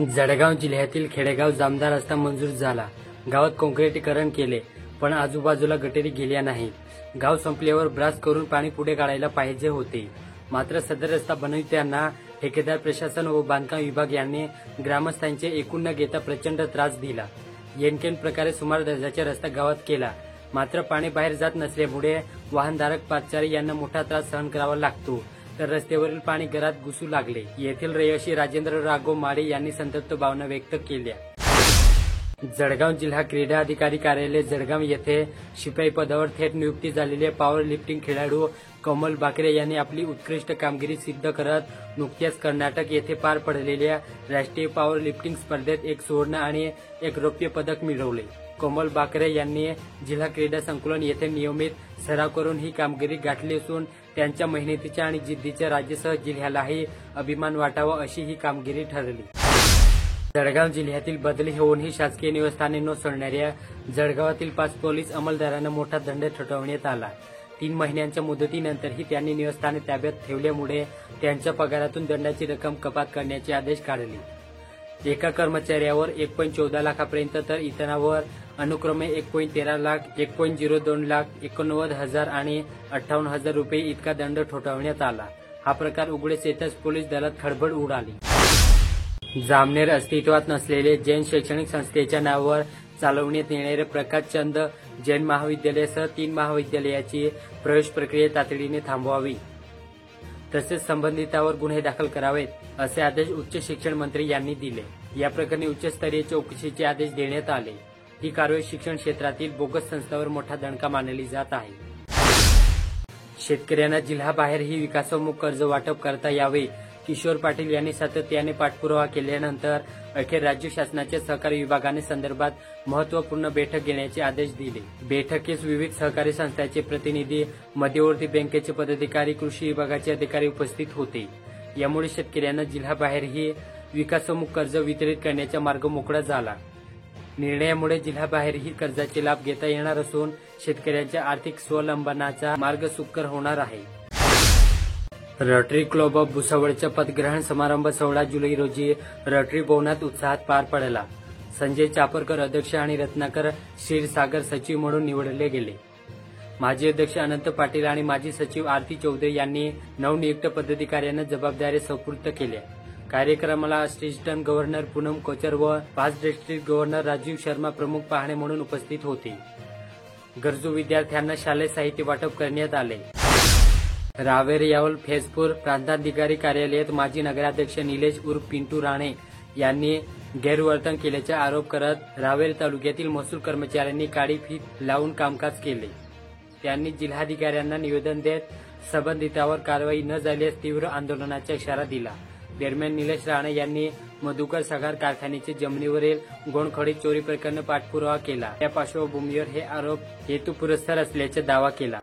जळगाव जिल्ह्यातील खेडेगाव जामदार रस्ता मंजूर झाला. गावात काँक्रिटीकरण केले, पण आजूबाजूला गटारी गेल्या नाहीत. गाव संपल्यावर ब्रास करून पाणी पुढे काढायला पाहिजे होते. मात्र सदर रस्ता बनविताना ठेकेदार, प्रशासन व बांधकाम विभाग यांनी ग्रामस्थांचे ऐकून न घेता प्रचंड त्रास दिला. येनकेन प्रकारे सुमार दर्जाचा रस्ता गावात केला. मात्र पाणी बाहेर जात नसल्यामुळे वाहनधारक पादचारी यांना मोठा त्रास सहन करावा लागतो. तर रस्त्यावरील पाणी घरात घुसू लागले. येथील रहिवासी राजेंद्र राघव माळे यांनी संतप्त भावना व्यक्त केल्या. जळगाव जिल्हा क्रीडा अधिकारी कार्यालय जळगाव येथे शिपाई पदावर थेट नियुक्ती झालेले पॉवर लिफ्टिंग खेळाडू कमल बाकरे यांनी आपली उत्कृष्ट कामगिरी सिद्ध करत नुकत्याच कर्नाटक येथे पार पडलेल्या राष्ट्रीय पॉवर लिफ्टिंग स्पर्धेत एक सुवर्ण आणि एक रौप्य पदक मिळवले. कमल बाकरे यांनी जिल्हा क्रीडा संकुलन येथे नियमित सराव करून ही कामगिरी गाठली असून त्यांच्या मेहनतीच्या आणि जिद्दीच्या राज्यासह जिल्ह्यालाही अभिमान वाटावा अशी ही कामगिरी ठरली. जळगाव जिल्ह्यातील बदली होऊनही शासकीय निवासस्थाने न सोडणाऱ्या जळगावातील 5 पोलीस अंमलदारांना मोठा दंड ठोठावण्यात आला. 3 महिन्यांच्या मुदतीनंतरही त्यांनी निवासस्थाने ताब्यात ठेवल्यामुळे त्यांच्या पगारातून दंडाची रक्कम कपात करण्याचे आदेश काढले. एका कर्मचाऱ्यावर 1.14 लाखापर्यंत तर इतरांवर अनुक्रमे 1.13 लाख, 1.02 लाख, 89,000 आणि 58,000 रुपये इतका दंड ठोठावण्यात आला. हा प्रकार उघडीस येताच पोलीस दलात खळबळ उडाली. जामनेर अस्तित्वात नसलेले जैन शैक्षणिक संस्थेच्या नावावर चालवण्यात येणारे प्रकाशचंद जैन महाविद्यालयासह 3 महाविद्यालयाची प्रवेश प्रक्रिया तातडीने थांबवावी, तसेच संबंधितांवर गुन्हे दाखल करावेत, असे आदेश उच्च शिक्षण मंत्री यांनी दिले. या प्रकरणी उच्चस्तरीय चौकशीचे आदेश देण्यात आले. ही कारवाई शिक्षण क्षेत्रातील बोगस संस्थांवर मोठा दणका मानली जात आहे. शेतकऱ्यांना जिल्ह्याबाहेरही विकासोन्मुख कर्ज वाटप करता यावे, किशोर पाटील यांनी सातत्याने पाठपुरावा केल्यानंतर अखेर राज्य शासनाच्या सहकारी विभागाने संदर्भात महत्वपूर्ण बैठक घेण्याचे आदेश दिले. बैठकीस विविध सहकारी संस्थांचे प्रतिनिधी, मध्यवर्ती बँकेचे पदाधिकारी, कृषी विभागाचे अधिकारी उपस्थित होते. यामुळे शेतकऱ्यांना जिल्ह्याबाहेरही विकासोन्मुख कर्ज वितरित करण्याचा मार्ग मोकळा झाला. निर्णयामुळे जिल्ह्याबाहेरही कर्जाचे लाभ घेता येणार असून शेतकऱ्यांच्या आर्थिक स्वावलंबनाचा मार्ग सुकर होणार आहे. रोटरी क्लब ऑफ भुसावळचा पदग्रहण समारंभ 16 जुलै रोजी रोटरी भवनात उत्साहात पार पडला. संजय चापरकर अध्यक्ष आणि रत्नाकर क्षीरसागर सचिव म्हणून निवडले गेले. माजी अध्यक्ष अनंत पाटील आणि माजी सचिव आरती चौधरी यांनी नवनियुक्त पदाधिकाऱ्यांना जबाबदारी सुपूर्द केल्या. कार्यक्रमाला असिस्टंट गव्हर्नर पूनम कोचर व 5 डिस्ट्रिक्ट गव्हर्नर राजीव शर्मा प्रमुख पाहुणे म्हणून उपस्थित होते. गरजू विद्यार्थ्यांना शालेय साहित्य वाटप करण्यात आले. रावेर यावल फैजपूर प्रांताधिकारी कार्यालयात माजी नगराध्यक्ष निलेश उर्फ पिंटू राणे यांनी गैरवर्तन केल्याचा आरोप करत रावेर तालुक्यातील महसूल कर्मचाऱ्यांनी काळी फीत लावून कामकाज केले. त्यांनी जिल्हाधिकाऱ्यांना निवेदन देत संबंधितांवर कारवाई न झाल्यास तीव्र आंदोलनाचा इशारा दिला. दरम्यान निलेश राणे यांनी मधुकर साखर कारखान्याच्या जमिनीवरील गोणखोडी चोरी प्रकरण पाठपुरावा केला. त्या पार्श्वभूमीवर हे आरोप हेतुपुरस्सर असल्याचा दावा केला.